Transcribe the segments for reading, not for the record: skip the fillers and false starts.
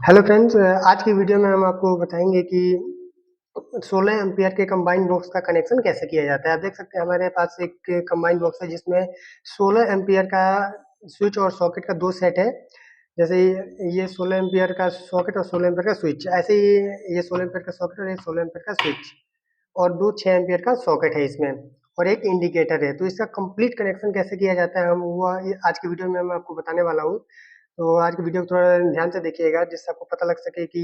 Hello friends, आज की video में हम आपको बताएंगे कि 16 एम्पियर के कंबाइन बॉक्स का कनेक्शन कैसे किया जाता है। आप देख सकते हैं हमारे पास एक कंबाइन बॉक्स है जिसमें 16 एम्पियर का स्विच और सॉकेट का दो सेट है। जैसे ये 16 एम्पियर का सॉकेट और 16 एम्पियर का स्विच, ऐसे ही ये 16 एम्पियर का सॉकेट और ये 16 एम्पियर का स्विच और दो 6 एम्पियर का सॉकेट है इसमें, और एक इंडिकेटर है। तो इसका कंप्लीट कनेक्शन कैसे किया जाता है हम वो आज की वीडियो में मैं आपको बताने वाला हूँ। तो आज की वीडियो को थोड़ा ध्यान से देखिएगा जिससे आपको पता लग सके कि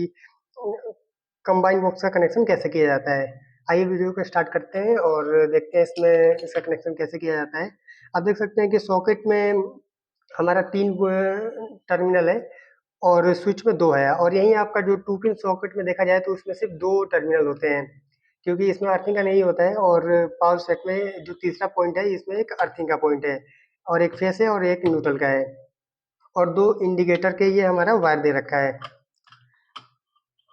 कंबाइन बॉक्स का कनेक्शन कैसे किया जाता है। आइए वीडियो को स्टार्ट करते हैं और देखते हैं इसमें इसका कनेक्शन कैसे किया जाता है। आप देख सकते हैं कि सॉकेट में हमारा 3 टर्मिनल है और स्विच में 2 है, और यहीं आपका जो 2 पिन सॉकेट में देखा जाए तो उसमें सिर्फ 2 टर्मिनल होते हैं, क्योंकि इसमें अर्थिंग का नहीं होता है। और पावर सेट में जो तीसरा पॉइंट है इसमें एक अर्थिंग का पॉइंट है, और एक फेस है और एक न्यूट्रल का है, और 2 इंडिकेटर के ये हमारा वायर दे रखा है।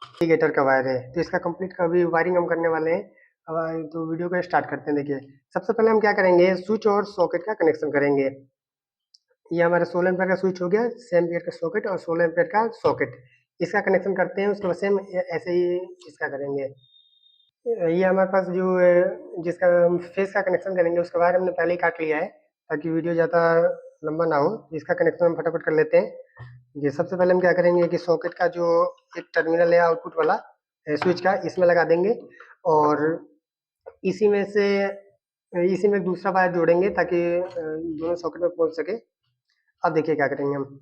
इंडिकेटर का वायर है, तो इसका कंप्लीट का अभी वायरिंग हम करने वाले हैं। तो वीडियो को स्टार्ट करते हैं। देखिए, सबसे पहले हम क्या करेंगे, स्विच और सॉकेट का कनेक्शन करेंगे। ये हमारा 16 एम्पीयर का स्विच हो गया, 6 एम्पीयर का सॉकेट और 16 एम्पीयर का सॉकेट, इसका कनेक्शन करते हैं। उसके बाद सेम ऐसे ही इसका करेंगे। ये हमारे पास जो जिसका हम फेस का कनेक्शन करेंगे उसका वायर हमने पहले ही काट लिया है, ताकि वीडियो ज़्यादा लंबा ना हो। इसका कनेक्शन हम फटाफट कर लेते हैं। ये सबसे पहले हम क्या करेंगे कि सॉकेट का जो एक टर्मिनल है आउटपुट वाला स्विच का, इसमें लगा देंगे, और इसी में से इसी में एक दूसरा वायर जोड़ेंगे ताकि दोनों सॉकेट में पहुंच सके। अब देखिए क्या करेंगे हम,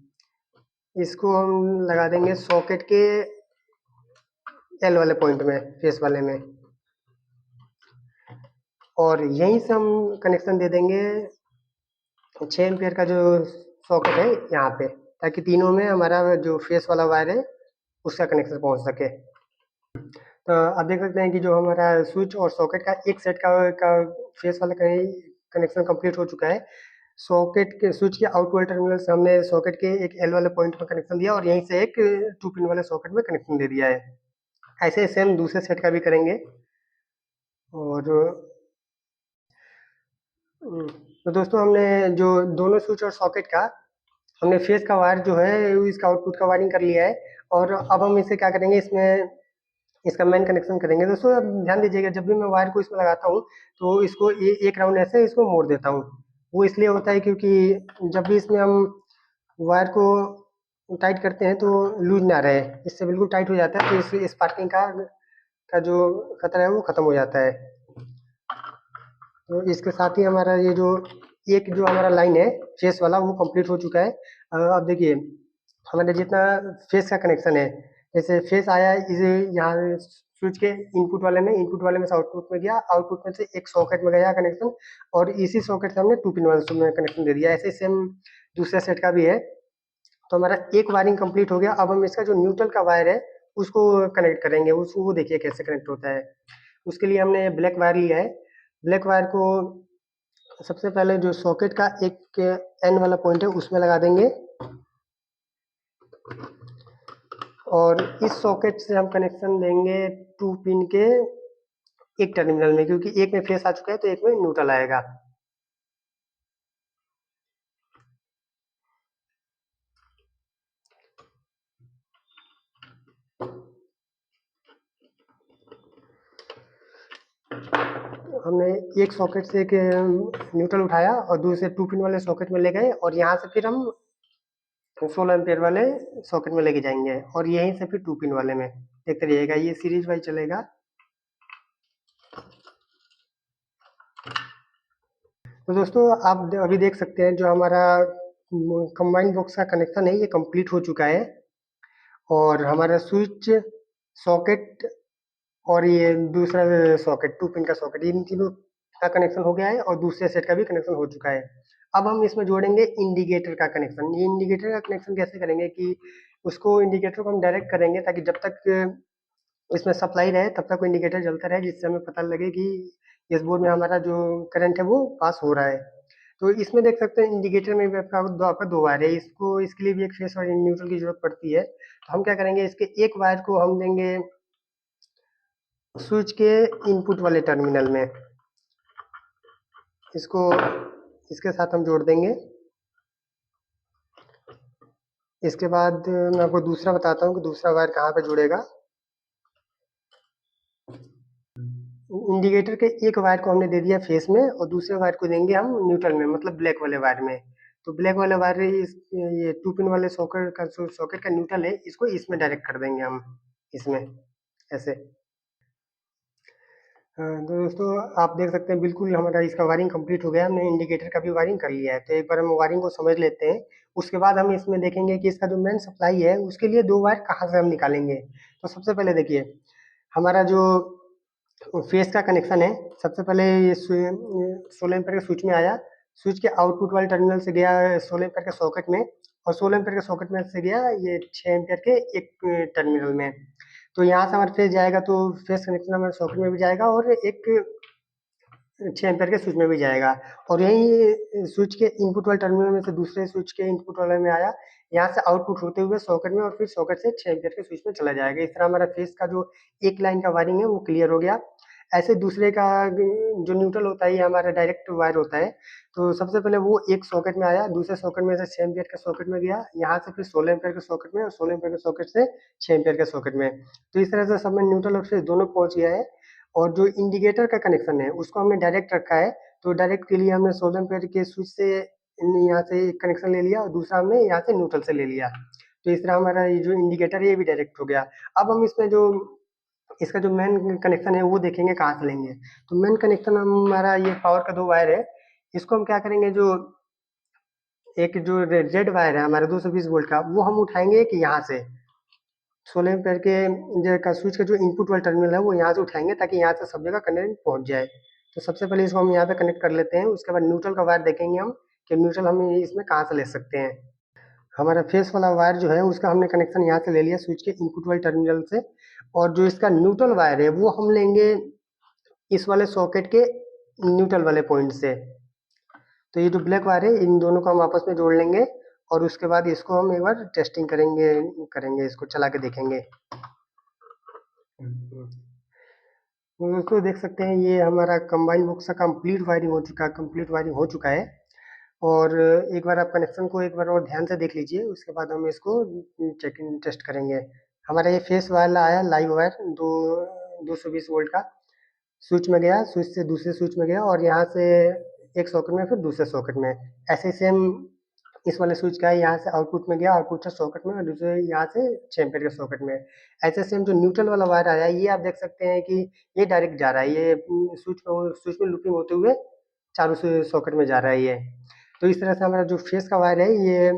इसको हम लगा देंगे सॉकेट के एल वाले पॉइंट में, फेस वाले में, और यहीं से हम कनेक्शन दे देंगे 6 एम्पियर का जो सॉकेट है यहाँ पे, ताकि तीनों में हमारा जो फेस वाला वायर है उसका कनेक्शन पहुंच सके। तो आप देख सकते हैं कि जो हमारा स्विच और सॉकेट का एक सेट का फेस वाला कनेक्शन कंप्लीट हो चुका है। सॉकेट के स्विच के आउट वाले टर्मिनल से हमने सॉकेट के एक एल वाले पॉइंट पर कनेक्शन दिया, और यहीं से एक 2 पिन वाले सॉकेट में कनेक्शन दे दिया है। ऐसे सेम दूसरे सेट का भी करेंगे। और तो दोस्तों, हमने जो दोनों स्विच और सॉकेट का हमने फेस का वायर जो है इसका आउटपुट का वायरिंग कर लिया है, और अब हम इसे क्या करेंगे, इसमें इसका मेन कनेक्शन करेंगे। दोस्तों अब ध्यान दीजिएगा, जब भी मैं वायर को इसमें लगाता हूँ तो इसको एक राउंड ऐसे इसको मोड़ देता हूँ। वो इसलिए होता है क्योंकि जब भी इसमें हम वायर को टाइट करते हैं तो लूज ना रहे, इससे बिल्कुल टाइट हो जाता है, तो इस स्पार्किंग का जो खतरा है वो खत्म हो जाता है। तो इसके साथ ही हमारा ये जो एक जो हमारा लाइन है फेस वाला वो कंप्लीट हो चुका है। अब देखिए, हमारे जितना फेस का कनेक्शन है, जैसे फेस आया इसे यहाँ स्विच के इनपुट वाले में से आउटपुट में गया, आउटपुट में से एक सॉकेट में गया कनेक्शन, और इसी सॉकेट से हमने 2 पिन वाले में कनेक्शन दे दिया। ऐसे सेम दूसरे सेट का भी है। तो हमारा एक वायरिंग कंप्लीट हो गया। अब हम इसका जो न्यूट्रल का वायर है उसको कनेक्ट करेंगे। उसको वो देखिए कैसे कनेक्ट होता है। उसके लिए हमने ब्लैक वायर लिया है। ब्लैक वायर को सबसे पहले जो सॉकेट का एक एन वाला पॉइंट है उसमें लगा देंगे, और इस सॉकेट से हम कनेक्शन देंगे 2 पिन के एक टर्मिनल में, क्योंकि एक में फेस आ चुका है तो एक में न्यूट्रल आएगा। हमने एक सॉकेट से एक न्यूट्रल उठाया और दूसरे 2 पिन वाले सॉकेट में ले गए, और यहाँ से फिर हम 16 एम्पियर वाले सॉकेट में लेके जाएंगे, और यहीं से फिर 2 पिन वाले में देखते रहिएगा, ये सीरीज वाइज चलेगा। तो दोस्तों आप अभी देख सकते हैं जो हमारा कंबाइन बॉक्स का कनेक्शन है ये कंप्लीट हो चुका है, और हमारा स्विच, सॉकेट और ये दूसरा सॉकेट 2 पिन का सॉकेट, इन तीनों का कनेक्शन हो गया है, और दूसरे सेट का भी कनेक्शन हो चुका है। अब हम इसमें जोड़ेंगे इंडिकेटर का कनेक्शन। ये इंडिकेटर का कनेक्शन कैसे करेंगे कि उसको इंडिकेटर को हम डायरेक्ट करेंगे ताकि जब तक इसमें सप्लाई रहे तब तक वो इंडिकेटर जलता रहे, जिससे हमें पता लगे कि इस बोर्ड में हमारा जो करंट है वो पास हो रहा है। तो इसमें देख सकते हैं इंडिकेटर में भी आपका दो वायर है, इसको इसके लिए भी एक फेस और न्यूट्रल की जरूरत पड़ती है। तो हम क्या करेंगे, इसके एक वायर को हम देंगे स्विच के इनपुट वाले टर्मिनल में, इसको इसके साथ हम जोड़ देंगे, इसके बाद मैं आपको दूसरा बताता हूँ कि दूसरा वायर कहाँ पे जुड़ेगा। इंडिकेटर के एक वायर को हमने दे दिया फेस में और दूसरे वायर को देंगे हम न्यूट्रल में, मतलब ब्लैक वाले वायर में। तो ब्लैक वाला वायर ये 2 पिन वाले सॉकेट का न्यूट्रल है, इसको इसमें डायरेक्ट कर देंगे हम, इसमें ऐसे। तो दोस्तों आप देख सकते हैं बिल्कुल हमारा इसका वायरिंग कंप्लीट हो गया, हमने इंडिकेटर का भी वायरिंग कर लिया है। तो एक बार हम वायरिंग को समझ लेते हैं, उसके बाद हम इसमें देखेंगे कि इसका जो मेन सप्लाई है उसके लिए 2 वायर कहाँ से हम निकालेंगे। तो सबसे पहले देखिए, हमारा जो फेस का कनेक्शन है, सबसे पहले ये 16 एम्पीयर के स्विच में आया, स्विच के आउटपुट वाले टर्मिनल से गया 16 एम्पीयर के सॉकेट में, और 16 एम्पीयर के सॉकेट में से गया ये 6 एम्पीयर के एक टर्मिनल में। तो यहाँ से हमारा फेस जाएगा, तो फेस कनेक्शन हमारे सॉकेट में भी जाएगा और एक 6 एम्पीयर के स्विच में भी जाएगा। और यही स्विच के इनपुट वाले टर्मिनल में से दूसरे स्विच के इनपुट वाले में आया, यहाँ से आउटपुट होते हुए सॉकेट में और फिर सॉकेट से 6 एम्पीयर के स्विच में चला जाएगा। इस तरह हमारा फेस का जो एक लाइन का वायरिंग है वो क्लियर हो गया। ऐसे दूसरे का जो न्यूट्रल होता है ये हमारा डायरेक्ट वायर होता है। तो सबसे पहले वो एक सॉकेट में आया, दूसरे सॉकेट में से 6 एम्पीयर के सॉकेट में गया, यहाँ से फिर 16 एम्पीयर के सॉकेट में और 16 एम्पीयर के सॉकेट से 6 एम्पीयर के सॉकेट में। तो इस तरह से सब में न्यूट्रल और फेस दोनों पहुंच गया है। और जो इंडिकेटर का कनेक्शन है उसको हमने डायरेक्ट रखा है, तो डायरेक्ट के लिए हमने 16 एम्पीयर के स्विच से यहाँ से एक कनेक्शन ले लिया और दूसरा हमने यहाँ से न्यूट्रल से ले लिया। तो इस तरह हमारा ये जो इंडिकेटर है ये भी डायरेक्ट हो गया। अब हम इसमें जो इसका जो मेन कनेक्शन है वो देखेंगे कहाँ से लेंगे। तो मेन कनेक्शन हमारा ये पावर का 2 वायर है, इसको हम क्या करेंगे, जो एक जो रेड वायर है हमारा 220 वोल्ट का, वो हम उठाएंगे कि यहाँ से 16 एम्पीयर के जो का स्विच का जो इनपुट वाला टर्मिनल है वो यहाँ से उठाएंगे ताकि यहाँ से सब जगह करंट पहुंच जाए। तो सबसे पहले इसको हम यहाँ पे कनेक्ट कर लेते हैं, उसके बाद न्यूट्रल का वायर देखेंगे हम कि न्यूट्रल हम इसमें कहाँ से ले सकते हैं। हमारा फेस वाला वायर जो है उसका हमने कनेक्शन यहाँ से ले लिया स्विच के इनपुट वाले टर्मिनल से, और जो इसका न्यूट्रल वायर है वो हम लेंगे इस वाले सॉकेट के न्यूट्रल वाले पॉइंट से। तो ये जो ब्लैक वायर है इन दोनों को हम आपस में जोड़ लेंगे और उसके बाद इसको हम एक बार टेस्टिंग करेंगे इसको चला के देखेंगे। तो दोस्तों देख सकते हैं ये हमारा कंबाइन बॉक्स का कंप्लीट वायरिंग हो चुका है। और एक बार आप कनेक्शन को एक बार और ध्यान से देख लीजिए, उसके बाद हम इसको टेस्ट करेंगे। हमारा ये फेस वाला आया लाइव वायर 220 वोल्ट का, स्विच में गया, स्विच से दूसरे स्विच में गया और यहाँ से एक सॉकेट में फिर दूसरे सॉकेट में। ऐसे सेम इस वाले स्विच का है, यहाँ से आउटपुट में गया, आउटपुट से सॉकेट में और दूसरे यहाँ से 6 एम्पीयर के सॉकेट में। ऐसे सेम जो न्यूट्रल वाला वायर आया ये आप देख सकते हैं कि ये डायरेक्ट जा रहा है, ये स्विच में लूपिंग होते हुए चारों से सॉकेट में जा रहा है ये। तो इस तरह से हमारा जो फेस का वायर है ये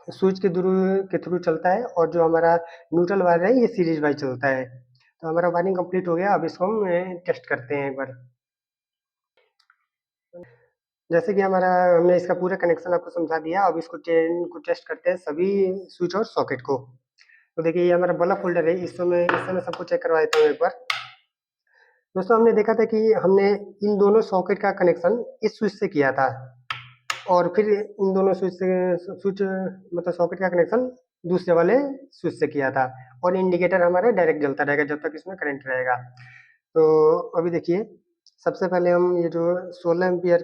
स्विच के थ्रू चलता है और जो हमारा न्यूट्रल वायर है ये सीरीज वाइज चलता है। तो हमारा वायरिंग कंप्लीट हो गया, अब इसको हम टेस्ट करते हैं एक बार। जैसे कि हमने इसका पूरा कनेक्शन आपको समझा दिया, अब इसको टेस्ट करते हैं सभी स्विच और सॉकेट को। तो देखिए ये हमारा बल्ब होल्डर है, इस समय सबको चेक करवा देता हूँ एक बार। दोस्तों हमने देखा था कि हमने इन दोनों सॉकेट का कनेक्शन इस स्विच से किया था और फिर इन दोनों स्विच मतलब सॉकेट का कनेक्शन दूसरे वाले स्विच से किया था, और इंडिकेटर हमारा डायरेक्ट जलता रहेगा जब तक इसमें करंट रहेगा। तो अभी देखिए सबसे पहले हम ये जो 16 एम्पियर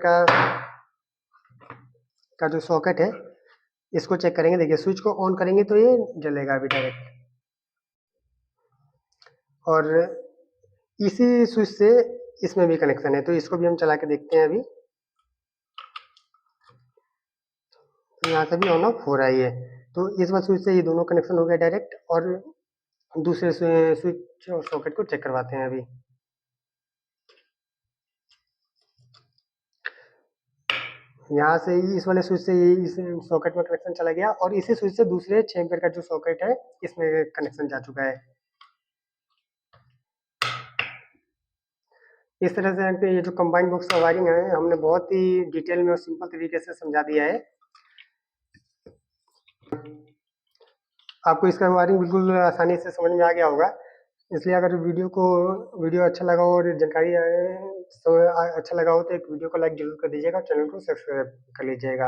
का जो सॉकेट है इसको चेक करेंगे। देखिए स्विच को ऑन करेंगे तो ये जलेगा अभी डायरेक्ट, और इसी स्विच से इसमें भी कनेक्शन है, तो इसको भी हम चला के देखते हैं अभी। तो यहाँ से भी ऑन ऑफ हो रहा है ये। तो इस वाले स्विच से ये दोनों कनेक्शन हो गया डायरेक्ट, और दूसरे स्विच और सॉकेट को चेक करवाते हैं अभी। यहाँ से इस वाले स्विच से इस सॉकेट में कनेक्शन चला गया और इसी स्विच से दूसरे 6 एम्पीयर का जो सॉकेट है इसमें कनेक्शन जा चुका है। इस तरह से ये जो कंबाइंड बॉक्स का वायरिंग है हमने बहुत ही डिटेल में और सिंपल तरीके से समझा दिया है। आपको इसका वायरिंग बिल्कुल आसानी से समझ में आ गया होगा। इसलिए अगर वीडियो अच्छा लगा हो और जानकारी अच्छा लगा हो तो एक वीडियो को लाइक जरूर कर दीजिएगा, चैनल को सब्सक्राइब कर लीजिएगा।